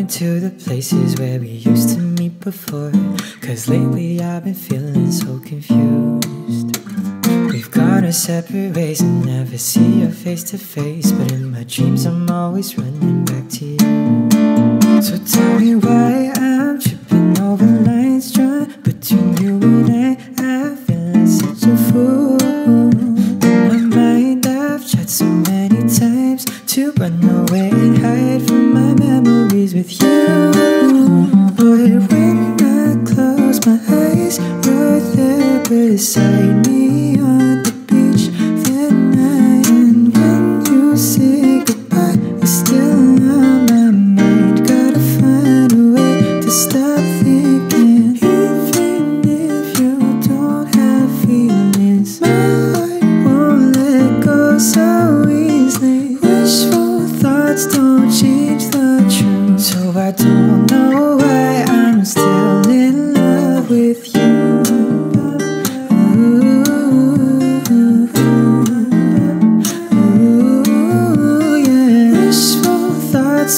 going to the places where we used to meet before. Cause lately I've been feeling so confused. We've gone our separate ways and never see you face to face, but in my dreams I'm always running back to you. So tell me why I'm tripping over lines drawn between you and I feel like such a fool. In my mind I've tried so many times to run away and hide from my memories with you. But when I close my eyes, you're there beside me on the beach that night. And when you say goodbye, you're still on my mind. Gotta find a way to stop thinking. Even if you don't have feelings, my heart won't let go so easily. Wishful thoughts don't change the truth. So I don't know why I'm still in love with you.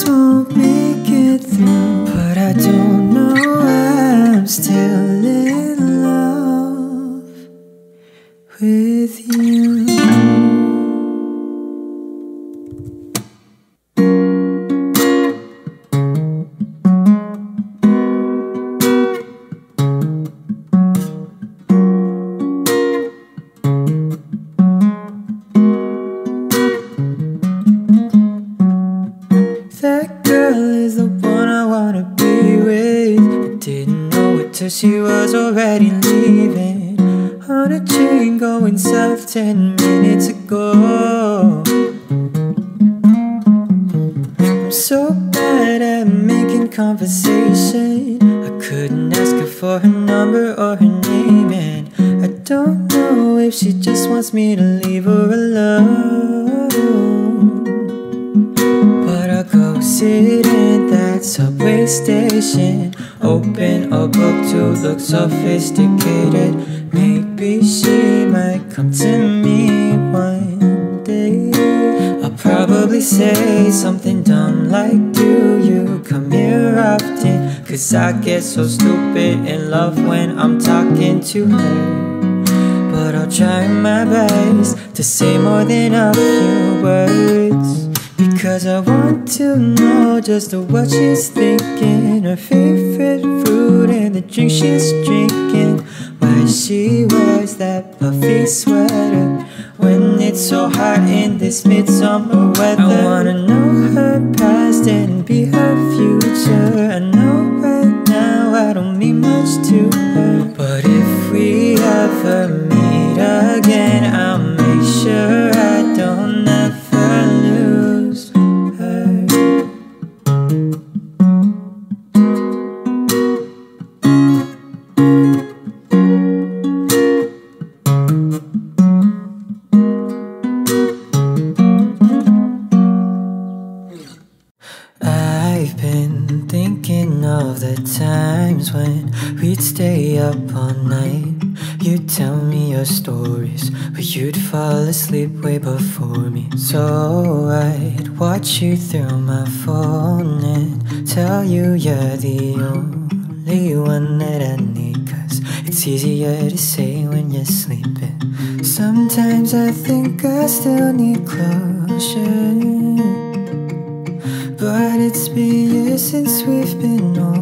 Won't make it through, but I don't know why I'm still in love with you. That girl is the one I wanna be with. I didn't know it till she was already leaving. On a train going south 10 minutes ago. I'm so bad at making conversation. I couldn't ask her for her number or her name, and I don't know if she just wants me to leave her alone. Go sit in that subway station, open a book to look sophisticated. Maybe she might come to me one day. I'll probably say something dumb like, do you come here often? Cause I get so stupid in love when I'm talking to her. But I'll try my best to say more than a few words, because I want to know just what she's thinking, her favorite food and the drink she's drinking, why she wears that puffy sweater when it's so hot in this midsummer weather. I wanna know her past and be her future. I know right now I don't mean much to her, but if we ever meet again, I'll make sure I don't ever lose her. I've been thinking of the times when we'd stay up all night. You'd tell me your stories, but you'd fall asleep way before me. So I'd watch you through my phone and tell you you're the only one that I need, cause it's easier to say when you're sleeping. Sometimes I think I still need closure, but it's been years since we've been over.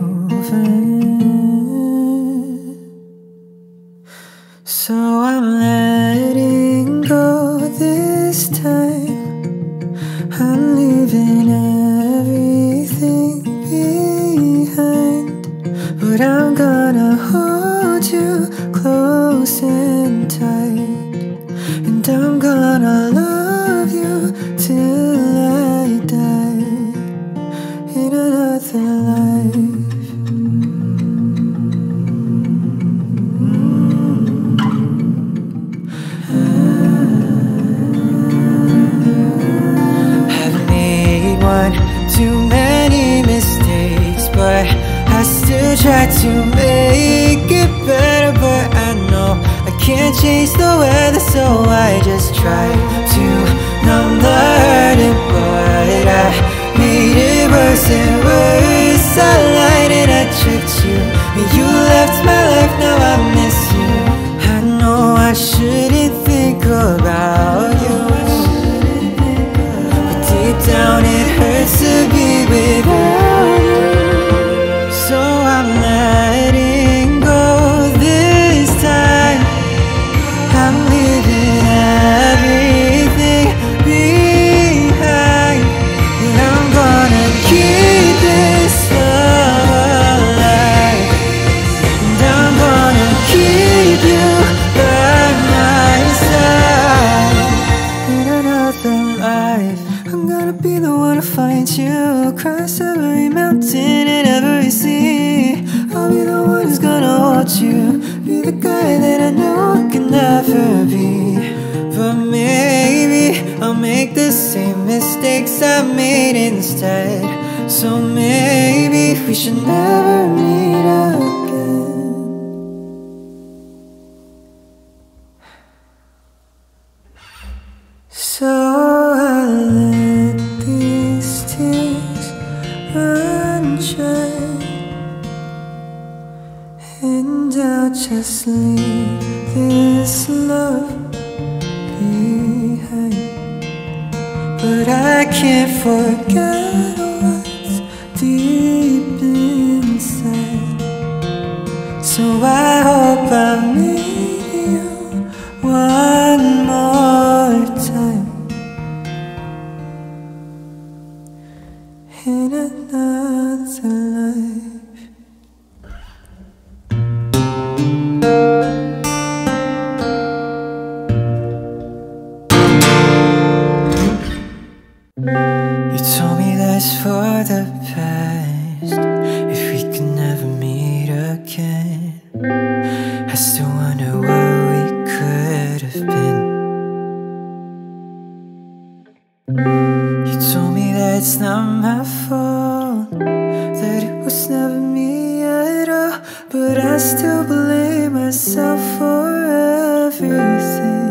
So I'm letting go this time. I'm leaving everything behind, but I'm gonna hold you close and tight, and I'm gonna love you till I die in another life. Too many mistakes, but I still try to make it better. But I know I can't change the weather, so I just try to numb the hurt. But I made it worse and worse. You left my life, now I miss you. I know I shouldn't think about you, but deep down it hurts to be without you. So I'm letting go this time. I'm leaving everything behind, and I'm gonna keep this love alive, and I'm gonna keep you by my side. In another life, I'm gonna be the one to find you, cross every mountain and every sea. I'll be the one who's gonna hold you, be the guy that I know I can never be. But maybe I'll make the same mistakes I made instead. So maybe we should never meet again. So I let these tears run dry, and I'll just leave this love behind. But I can't forget what's deep inside, so I hope I meet you one more time in another life. You told me that's for the past, if we could never meet again. I still wonder what we could have been. You told me that it's not my fault, that it was never me at all, but I still blame myself for everything.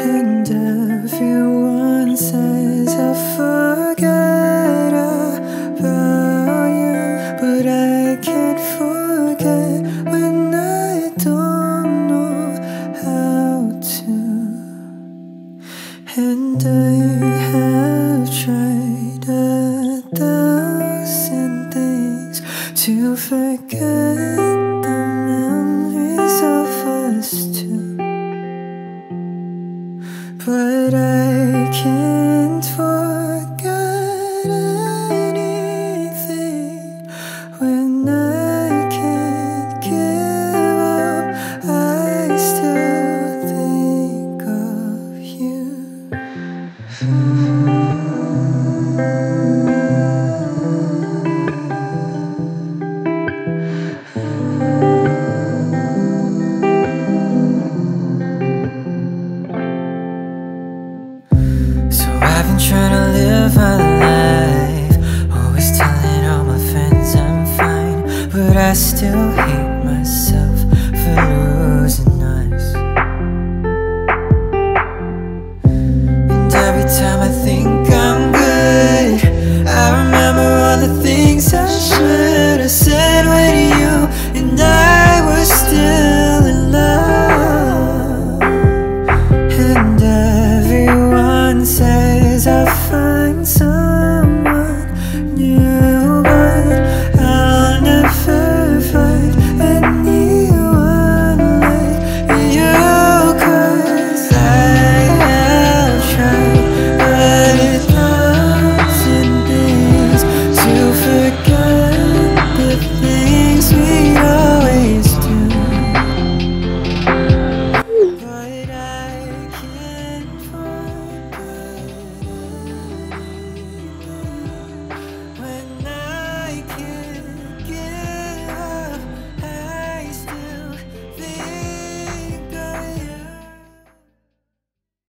And everyone says I forget about you, but I can't forget when I don't know how to. And I have tried 1,000 things to forget the memories of us two, but I can't forget anything when I can't give up. I still think of you. So I've been trying to live my